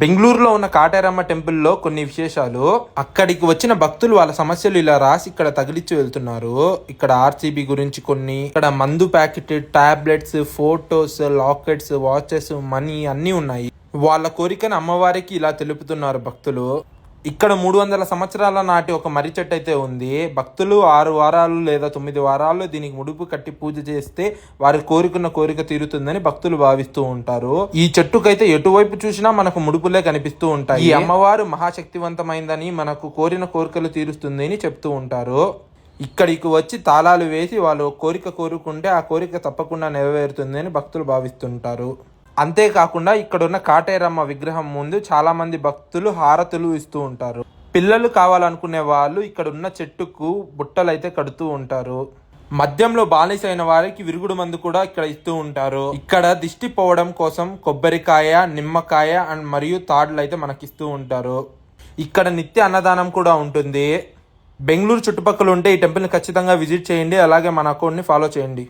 బెంగళూరులో ఉన్న కాటేరమ్మ టెంపుల్లో కొన్ని విశేషాలు. అక్కడికి వచ్చిన భక్తులు వాళ్ళ సమస్యలు ఇలా రాసి ఇక్కడ తగిలిచ్చి వెళ్తున్నారు. ఇక్కడ ఆర్సీబీ గురించి కొన్ని, ఇక్కడ మందు packet, tablets, photos, lockets, watches, money అన్నీ ఉన్నాయి. వాళ్ళ కోరికను అమ్మవారికి ఇలా తెలుపుతున్నారు భక్తులు. ఇక్కడ 300 సంవత్సరాల నాటి ఒక మర్రి చెట్టు అయితే ఉంది. భక్తులు 6 వారాలు లేదా 9 వారాలు దీనికి ముడుపు కట్టి పూజ చేస్తే వారి కోరుకున్న కోరిక తీరుతుందని భక్తులు భావిస్తూ ఉంటారు. ఈ చెట్టుకైతే ఎటువైపు చూసినా మనకు ముడుపులే కనిపిస్తూ ఉంటాయి. ఈ అమ్మవారు మహాశక్తివంతమైందని, మనకు కోరిన కోరికలు తీరుస్తుంది అని చెప్తూ ఉంటారు. ఇక్కడికి వచ్చి తాళాలు వేసి వాళ్ళు కోరిక కోరుకుంటే ఆ కోరిక తప్పకుండా నెరవేరుతుంది అని భక్తులు భావిస్తుంటారు. అంతేకాకుండా ఇక్కడున్న కాటేరమ్మ విగ్రహం ముందు చాలా మంది భక్తులు హారతులు ఇస్తూ ఉంటారు. పిల్లలు కావాలనుకునే వాళ్ళు ఇక్కడ ఉన్న చెట్టుకు బుట్టలు అయితే కడుతూ ఉంటారు. మద్యంలో బానిసైన వారికి విరుగుడు మందు కూడా ఇక్కడ ఇస్తూ ఉంటారు. ఇక్కడ దిష్టి పోవడం కోసం కొబ్బరికాయ, నిమ్మకాయ మరియు తాడులు అయితే మనకిస్తూ ఉంటారు. ఇక్కడ నిత్య అన్నదానం కూడా ఉంటుంది. బెంగళూరు చుట్టుపక్కల ఉంటే ఈ టెంపుల్ని ఖచ్చితంగా విజిట్ చేయండి. అలాగే మన అకౌంట్ని ఫాలో చేయండి.